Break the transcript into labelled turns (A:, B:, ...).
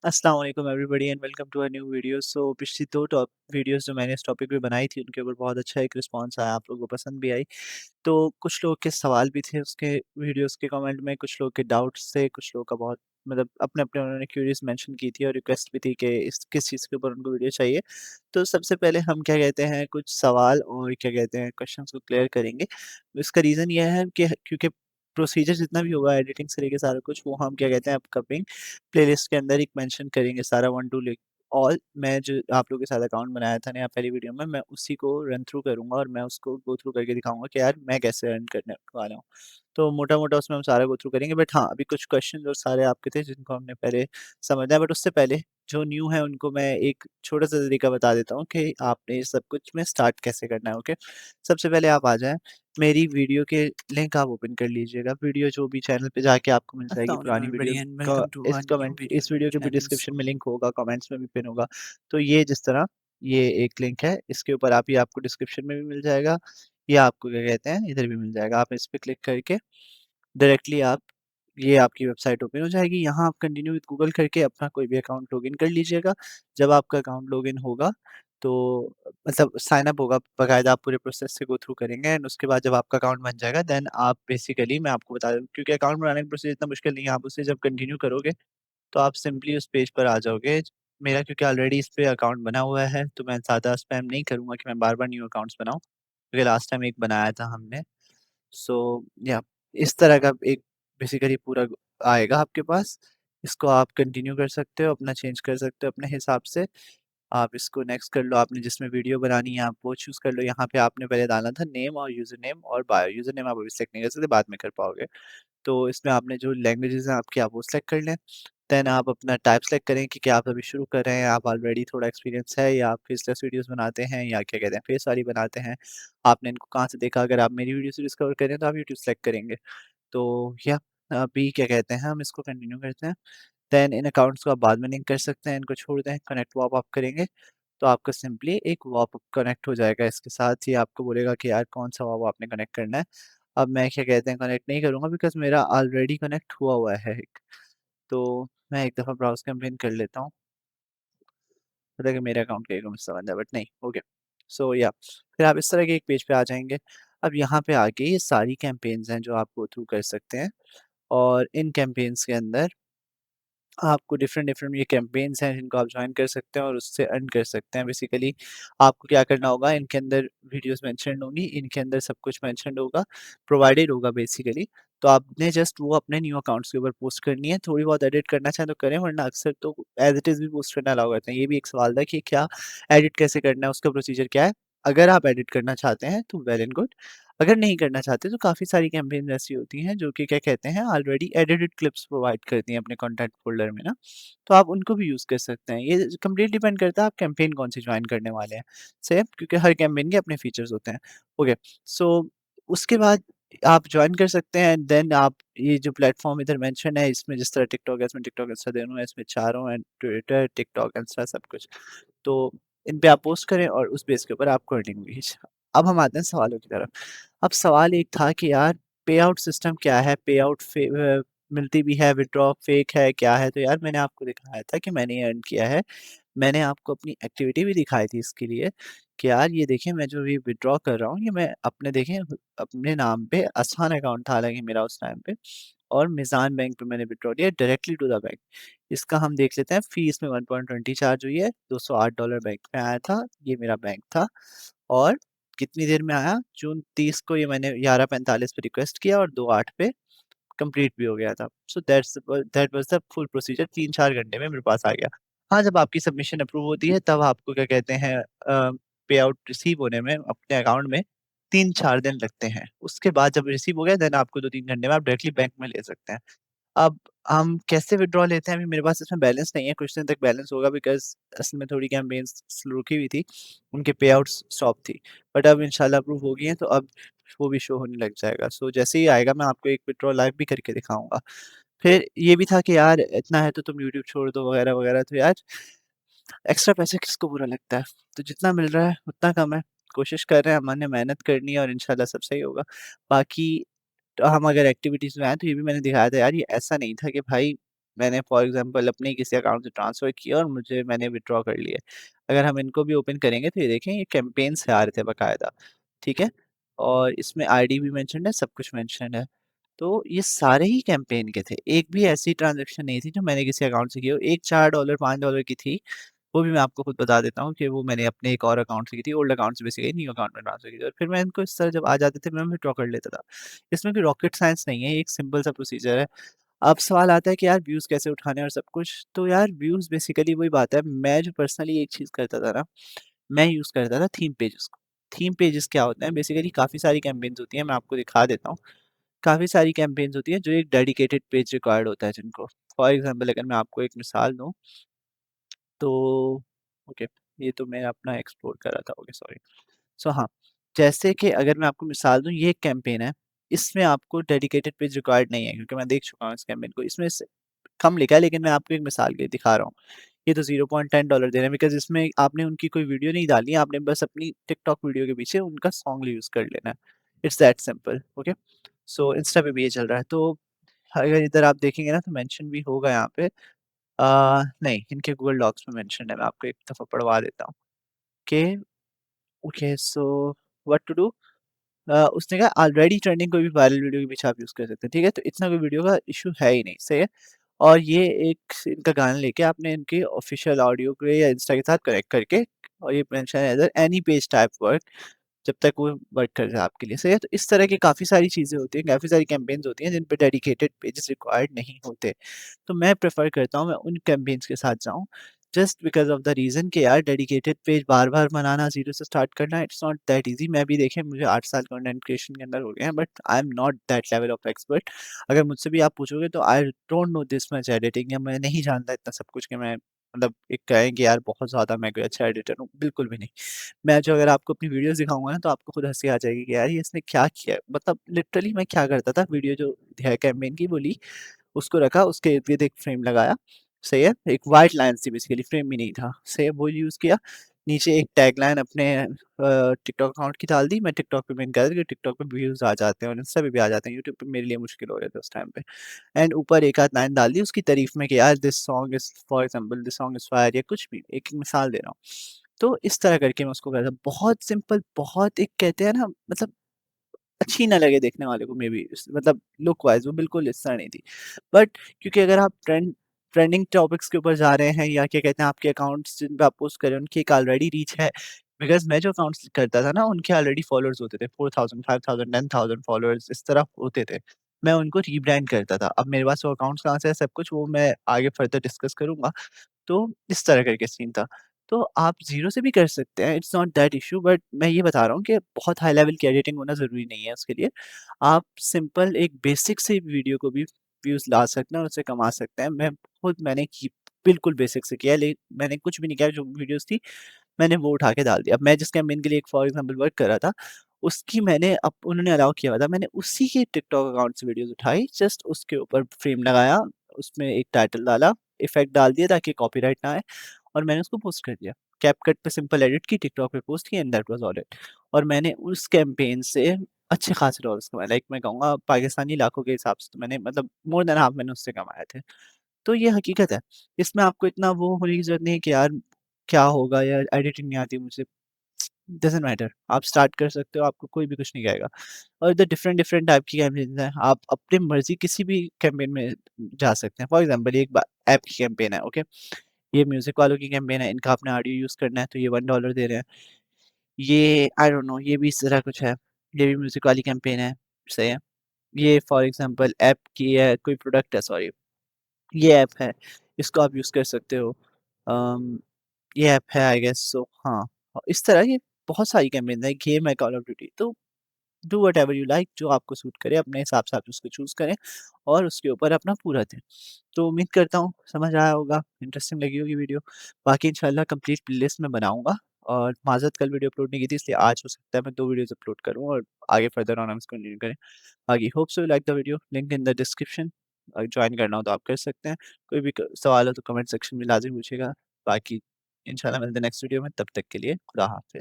A: अस्सलाम वालेकुम everybody and welcome to a new video. So पिछली 2 टॉप वीडियोज़ जो मैंने इस टॉपिक पे बनाई थी, उनके ऊपर बहुत अच्छा एक रिस्पॉन्स आया, आप लोगों को पसंद भी आई। तो कुछ लोगों के सवाल भी थे उसके वीडियोज़ के कमेंट में, कुछ लोगों के डाउट्स थे, कुछ लोगों का बहुत मतलब अपने-अपने उन्होंने क्यूरीज़ मेंशन की थी और रिक्वेस्ट भी थी कि इस किस चीज़ के ऊपर उनको वीडियो चाहिए। तो सबसे पहले हम क्या कहते हैं, कुछ सवाल और क्या कहते हैं, क्वेश्चंस को क्लियर करेंगे। इसका रीज़न ये है कि क्योंकि प्रोसीजर जितना भी होगा एडिटिंग से लेके सारा कुछ, वो हम क्या कहते हैं अपकमिंग प्लेलिस्ट के अंदर एक मेंशन करेंगे सारा 1 टू लिक ऑल। मैं जो आप लोगों के साथ अकाउंट बनाया था नया पहली वीडियो में, मैं उसी को रन थ्रू करूँगा और मैं उसको गो थ्रू करके दिखाऊँगा कि यार मैं कैसे अर्न करने वाला हूँ। तो मोटा-मोटा उसमें हम सारा गो थ्रू करेंगे, बट हाँ, अभी कुछ क्वेश्चन और सारे आपके थे जिनको हमने पहले समझा है, बट उससे पहले जो न्यू है उनको मैं एक छोटा-सा तरीका बता देता हूँ कि आपने ये सब कुछ में स्टार्ट कैसे करना है, ओके? सबसे पहले आप आ जाएँ, मेरी वीडियो के लिंक आप ओपन कर लीजिएगा। वीडियो जो भी चैनल पे जाके आपको मिल जाएगी
B: Assalamu alaikum
A: पुरानी
B: everybody
A: वीडियोज़
B: and
A: का,
B: welcome to
A: इस
B: a new
A: कमेंट
B: video
A: इस वीडियो के भी
B: channel.
A: डिस्क्रिप्शन में लिंक होगा, कमेंट्स में भी पिन होगा। तो ये जिस तरह ये एक लिंक है, इसके ऊपर आप ये आपको डिस्क्रिप्शन में भी मिल जाएगा, या आपको क्या कहते हैं इधर भी मिल जाएगा। आप इस पे क्लिक करके डायरेक्टली आप ये आपकी वेबसाइट ओपन हो जाएगी। यहाँ आप कंटिन्यू विद गूगल करके अपना कोई भी अकाउंट लॉगिन कर लीजिएगा। जब आपका अकाउंट लॉगिन होगा तो मतलब साइन अप होगा, बाकायदा आप पूरे प्रोसेस से गो थ्रू करेंगे एंड उसके बाद जब आपका अकाउंट बन जाएगा देन आप बेसिकली मैं आपको बता दूँ, क्योंकि अकाउंट बनाने का प्रोसेस इतना मुश्किल नहीं है, आप उसे जब कंटिन्यू करोगे तो आप सिंपली उस पेज पर आ जाओगे। मेरा क्योंकि ऑलरेडी इस पे अकाउंट बना हुआ है, तो मैं ज़्यादा स्पैम नहीं करूँगा कि मैं बार-बार न्यू अकाउंट्स बनाऊँ, क्योंकि लास्ट टाइम एक बनाया था हमने। सो या इस तरह का एक बेसिकली पूरा आएगा आपके पास। इसको आप कंटिन्यू कर सकते हो, अपना चेंज कर सकते हो अपने हिसाब से। आप इसको नेक्स्ट कर लो, आपने जिसमें वीडियो बनानी है आप वो चूज़ कर लो। यहाँ पे आपने पहले डालना था नेम और यूज़र नेम और बायो। यूज़र नेम आप अभी सेलेक्ट नहीं कर सकते, बाद में कर पाओगे। तो इसमें आपने जो लैंग्वेजेज़ हैं आपकी, आप वो सेलेक्ट कर लें। देन आप अपना टाइप सेलेक्ट करें कि क्या आप अभी शुरू कर रहे हैं, आप ऑलरेडी थोड़ा एक्सपीरियंस है, या आप फेसलेस वीडियोज़ बनाते हैं, या क्या कहते हैं फेस वाली बनाते हैं। आपने इनको कहाँ से देखा, अगर आप मेरी वीडियो से डिस्कवर करें तो आप यूट्यूब सेलेक्ट करेंगे। तो या अभी क्या कहते हैं हम इसको कंटिन्यू करते हैं। देन इन अकाउंट्स को आप बाद में लिंक कर सकते हैं, इनको छोड़ दें, कनेक्ट वो आप करेंगे तो आपका सिंपली एक वॉप कनेक्ट हो जाएगा इसके साथ। ही आपको बोलेगा कि यार कौन-सा वॉप आपने कनेक्ट करना है। अब मैं क्या कहते हैं कनेक्ट नहीं करूँगा बिकॉज़ मेरा ऑलरेडी कनेक्ट हुआ हुआ है एक। तो मैं एक दफ़ा ब्राउज़ कैम्पेन कर लेता हूँ। पता है कि मेरे अकाउंट का एक मिस बंदा है, बट नहीं, हो गया। सो या फिर आप इस तरह के एक पेज पे आ जाएँगे। अब यहाँ पे आके ये सारी कैम्पेन्स हैं जो आप गो थ्रू कर सकते हैं, और इन कैम्पेन्स के अंदर आपको डिफरेंट-डिफरेंट ये कैम्पेन्स हैं जिनको आप जॉइन कर सकते हैं और उससे अर्न कर सकते हैं। बेसिकली आपको क्या करना होगा, इनके अंदर वीडियोज़ मेंशन्ड होंगी, इनके अंदर सब कुछ मेंशन्ड होगा, प्रोवाइडेड होगा बेसिकली। तो आपने जस्ट वो अपने न्यू अकाउंट्स के ऊपर पोस्ट करनी है। थोड़ी बहुत एडिट करना चाहें तो करें, वरना अक्सर तो एज़ इट इज़ भी पोस्ट करना अलाउ करते हैं। ये भी एक सवाल था कि क्या एडिट कैसे करना है, उसका प्रोसीजर क्या है? अगर आप एडिट करना चाहते हैं तो वेल एंड गुड, अगर नहीं करना चाहते तो काफ़ी सारी कैम्पेन्स ऐसी होती हैं जो कि क्या कहते हैं ऑलरेडी एडिटेड क्लिप्स प्रोवाइड करती हैं अपने कॉन्टेंट फ़ोल्डर में ना। तो आप उनको भी यूज़ कर सकते हैं। ये कंप्लीट डिपेंड करता है आप कैंपेन कौन-सी जॉइन करने वाले हैं। सेम, क्योंकि हर कैंपेन के अपने फीचर्स होते हैं। ओके, सो उसके बाद आप जॉइन कर सकते हैं। देन आप ये जो प्लेटफ़ॉर्म इधर मेंशन है, इसमें जिस तरह टिकटॉक है, इसमें टिकटॉक, इंस्टा दोनों है, इसमें चारों हैं, ट्विटर, टिकटॉक, इंस्टा सब कुछ। तो इन पे आप पोस्ट करें और उस बेस के ऊपर आपको अर्निंग मिली। अब हम आते हैं सवालों की तरफ। अब सवाल एक था कि यार पे आउट सिस्टम क्या है? पे आउट मिलती भी है, विथड्रॉ फेक है, क्या है? तो यार मैंने आपको दिखाया था कि मैंने ये अर्न किया है। मैंने आपको अपनी एक्टिविटी भी दिखाई थी इसके लिए कि यार ये देखिए मैं जो अभी विथड्रॉ कर रहा हूँ, ये मैं अपने देखें अपने नाम पे आसान अकाउंट था हालाँकि मेरा उस टाइम पे, और मीज़ान बैंक पे मैंने विथड्रॉ लिया डायरेक्टली टू द बैंक। इसका हम देख लेते हैं, फ़ी इसमें 1.20 चार्ज हुई है, $208 बैंक में आया था, ये मेरा बैंक था। और कितनी देर में आया? जून 30 को ये मैंने 11:45 पे रिक्वेस्ट किया और 2:08 पे कंप्लीट भी हो गया था। So that was the full procedure, 3-4 घंटे में मेरे पास आ गया। हाँ, जब आपकी सबमिशन अप्रूव होती है तब आपको क्या कहते हैं पे आउट रिसीव होने में अपने अकाउंट में 3-4 दिन लगते हैं। उसके बाद जब रिसीव हो गया देन आपको 2-3 घंटे में आप डायरेक्टली बैंक में ले सकते हैं। अब हम कैसे विथड्रॉ लेते हैं? अभी मेरे पास इसमें बैलेंस नहीं है, कुछ दिन तक बैलेंस होगा बिकॉज़ असल में थोड़ी कैम्पेन्स रुकी हुई थी, उनके पे आउट्स स्टॉप थी। बट अब इंशाल्लाह अप्रूव हो गई हैं तो अब वो भी शो होने लग जाएगा। सो जैसे ही आएगा मैं आपको एक विथड्रॉ लाइव भी करके दिखाऊँगा। फिर ये भी था कि यार इतना है तो तुम यूट्यूब छोड़ दो वगैरह-वगैरह, तो यार एक्स्ट्रा पैसे किसको बुरा लगता है? तो जितना मिल रहा है उतना कम है। कोशिश कर रहे हैं, हमने मेहनत करनी है और इंशाल्लाह सब सही होगा। बाकी तो हम अगर एक्टिविटीज़ में आएँ तो ये भी मैंने दिखाया था यार, ये ऐसा नहीं था कि भाई मैंने फॉर एग्ज़ाम्पल अपने किसी अकाउंट से ट्रांसफ़र किया और मैंने विथड्रॉ कर लिया। अगर हम इनको भी ओपन करेंगे तो ये देखें ये कैंपेन से आ रहे थे बाकायदा, ठीक है? और इसमें आईडी भी मेंशन्ड है, सब कुछ मेंशन्ड है। तो ये सारे ही कैंपेन के थे। एक भी ऐसी ट्रांज़ैक्शन नहीं थी जो मैंने किसी अकाउंट से की हो। एक $4 $5 की थी, वो भी मैं आपको खुद बता देता हूँ कि वो मैंने अपने एक और अकाउंट से की थी, ओल्ड अकाउंट से बेसिकली न्यू अकाउंट में ट्रांसफ़र की थी और फिर मैं इनको इस तरह जब आ जाते थे मैं विथड्रॉ कर लेता था। इसमें कोई रॉकेट साइंस नहीं है, ये एक सिंपल सा प्रोसीजर है। अब सवाल आता है कि यार व्यूज़ कैसे उठाने हैं और सब कुछ, तो यार व्यूज़ बेसिकली वही बात है, मैं जो पर्सनली एक चीज़ करता था ना, मैं यूज़ करता था थीम पेजेस को। थीम पेजेस क्या होता है बेसिकली काफ़ी सारी कैंपेन्स होती हैं, मैं आपको दिखा देता हूँ। काफ़ी सारी कैंपेन्स होती हैं जो एक डेडिकेटेड पेज रिक्वायर्ड होता है जिनको। फॉर एग्ज़ाम्पल अगर मैं आपको एक मिसाल दूँ तो ओके, ये तो मैं अपना एक्सप्लोर कर रहा था, ओके सॉरी। सो हाँ, जैसे कि अगर मैं आपको मिसाल दूँ ये एक कैंपेन है, इसमें आपको डेडिकेटेड पेज रिक्वायर्ड नहीं है क्योंकि मैं देख चुका हूँ इस कैंपेन को। इसमें से कम लिखा है लेकिन मैं आपको एक मिसाल के दिखा रहा हूँ। ये तो $0.10 दे रहे हैं बिकॉज़ इसमें आपने उनकी कोई वीडियो नहीं डालनी है, आपने बस अपनी टिकटॉक वीडियो के पीछे उनका सॉन्ग यूज़ कर लेना है। It's that simple, okay? So Insta पे भी ये चल रहा है। तो अगर इधर आप देखेंगे ना तो मेंशन भी होगा यहाँ पे नहीं, इनके गूगल डॉक्स में मेंशन्ड है, मैं आपको एक दफ़ा पढ़वा देता हूँ कि okay so what to do उसने कहा ऑलरेडी ट्रेंडिंग कोई भी वायरल वीडियो के पीछे आप यूज़ कर सकते हैं, ठीक है? तो इतना कोई वीडियो का इश्यू है ही नहीं, सही है? और ये एक इनका गाना लेके आपने इनके ऑफ़िशियल ऑडियो को या इंस्टा के साथ कनेक्ट करके और ये मेंशन है इधर एनी पेज टाइप वर्क जब तक वो वर्क कर जाए आपके लिए, सही है? तो इस तरह की काफ़ी सारी चीज़ें होती हैं, काफ़ी सारी कैम्पेन्स होती हैं जिन पे डेडिकेटेड पेजेस रिक्वायर्ड नहीं होते। तो मैं प्रेफ़र करता हूँ मैं उन कैम्पेन्स के साथ जाऊँ, just because of the reason कि यार डेडिकेटेड पेज बार-बार बनाना, ज़ीरो से स्टार्ट करना इट्स नॉट दैट ईज़ी। मैं भी देखिए मुझे 8 साल कंटेंट क्रिएशन के अंदर हो गए हैं but I am not that level of expert. अगर मुझसे भी आप पूछोगे तो I don't know this much editing या मैं नहीं जानता इतना सब कुछ कि मैं मतलब एक कहें कि यार बहुत ज़्यादा मैं कोई अच्छा एडिटर हूँ, बिल्कुल भी नहीं। मैं जो अगर आपको अपनी वीडियोज़ दिखाऊँगा ना तो आपको खुद हँसी आ जाएगी कि यार ये इसने क्या किया है? मतलब लिटरली मैं क्या करता था वीडियो जो है कैम्पेन की वो ली उसको रखा, उसके इर्द-गिर्द एक फ्रेम लगाया, सही है? एक व्हाइट लाइन्स थी बेसिकली फ्रेम भी नहीं था, सही है? वो यूज़ किया, नीचे एक टैगलाइन अपने टिकटॉक अकाउंट की डाल दी, मैं टिकटॉक पे मेन कह रहा था कि टिकटॉक पे व्यूज़ आ जाते हैं और इंस्टा पे भी आ जाते हैं, यूट्यूब पे मेरे लिए मुश्किल हो रहे थे उस टाइम पे। एंड ऊपर एक आध लाइन डाल दी उसकी तारीफ़ में कि यार this song is for example this song is fire या कुछ भी, एक मिसाल दे रहा हूँ। तो इस तरह करके मैं उसको करता बहुत सिंपल, बहुत एक कहते हैं ना मतलब अच्छी ना लगे देखने वाले को मेबी मतलब लुक वाइज़ वो बिल्कुल इस तरह नहीं थी। बट क्योंकि अगर आप ट्रेंडिंग टॉपिक्स के ऊपर जा रहे हैं या क्या कहते हैं आपके अकाउंट्स जिन पे आप पोस्ट कर रहे हैं उनकी एक ऑलरेडी रीच है। बिकॉज़ मैं जो अकाउंट्स करता था ना उनके ऑलरेडी फॉलोअर्स होते थे 4000 5000 10,000 फॉलोअर्स इस तरह होते थे। मैं उनको रीब्रांड करता था। अब मेरे पास वो अकाउंट्स कहाँ से है सब कुछ वो मैं आगे फर्दर डिस्कस करूँगा। तो इस तरह करके सीन था। तो आप ज़ीरो से भी कर सकते हैं, it's not that issue but मैं ये बता रहा हूँ कि बहुत हाई लेवल की एडिटिंग होना ज़रूरी नहीं है उसके लिए। आप सिंपल एक बेसिक से वीडियो को भी व्यूज़ ला सकते हैं और उससे कमा सकते हैं। मैंने की बिल्कुल बेसिक से किया है मैंने कुछ भी नहीं किया जो वीडियोज़ थी मैंने वो उठा के डाल दिया। अब मैं जिस कैम्पेन के लिए एक फॉर एग्ज़ाम्पल वर्क कर रहा था, उसकी मैंने अब उन्होंने अलाउ किया हुआ था, मैंने उसी के टिकटॉक अकाउंट से वीडियोज़ उठाई, जस्ट उसके ऊपर फ्रेम लगाया, उसमें एक टाइटल डाला, इफ़ेक्ट डाल दिया ताकि कॉपीराइट ना आए और मैंने उसको पोस्ट कर दिया। कैपकट पे सिंपल एडिट की, टिकटॉक पे पोस्ट की and that was all it. और मैंने उस कैम्पेन से अच्छे खासे डॉलर्स कमाए, लाइक मैं कहूँगा पाकिस्तानी लाखों के हिसाब से तो मैंने मतलब मोर देन हाल्फ मैंने उससे कमाए थे। तो ये हकीकत है। इसमें आपको इतना वो होने की ज़रूरत नहीं है कि यार क्या होगा या एडिटिंग नहीं आती मुझे, डज़न्ट मैटर। आप स्टार्ट कर सकते हो, आपको कोई भी कुछ नहीं कहेगा। और इधर डिफरेंट डिफरेंट टाइप की कैम्पेन्स हैं, आप अपनी मर्ज़ी किसी भी कैम्पेन में जा सकते हैं। फॉर एग्ज़ाम्पल ये एक बा ऐप की कैम्पेन है, ओके? ये म्यूज़िक वालों की कैम्पेन है, इनका आपने ऑडियो यूज़ करना है तो ये $1 दे रहे हैं। ये आई डोंट नो ये भी इस तरह कुछ है, ये भी म्यूज़िक वाली कैम्पेन है, सही है? ये फॉर एग्ज़ाम्पल ऐप की है, कोई प्रोडक्ट है सॉरी। ये ऐप है, इसको आप यूज़ कर सकते हो। अम, ये ऐप है आई गेस सो हाँ, इस तरह ये बहुत सारी कैम्पेन्स हैं, गेम है कॉल ऑफ ड्यूटी तो डू व्हाटएवर यू लाइक जो आपको सूट करे अपने हिसाब से आप उसको चूज़ करें और उसके ऊपर अपना पूरा दें। तो उम्मीद करता हूँ समझ आया होगा, इंटरेस्टिंग लगी होगी वीडियो। बाकी इंशाल्लाह कंप्लीट प्लेलिस्ट मैं बनाऊँगा और माज़रत कल वीडियो अपलोड नहीं की थी इसलिए आज हो सकता है मैं 2 वीडियोज़ अपलोड करूँ और आगे फर्दर ऑन हम इसको कंटिन्यू करें। बाकी hope so you like the video, link in the description join करना हो तो आप कर सकते हैं। कोई भी क सवाल हो तो कमेंट सेक्शन में लाज़िम पूछिएगा। बाकी इंशाल्लाह मिलते हैं नेक्स्ट वीडियो में, तब तक के लिए खुदा हाफ़िज़।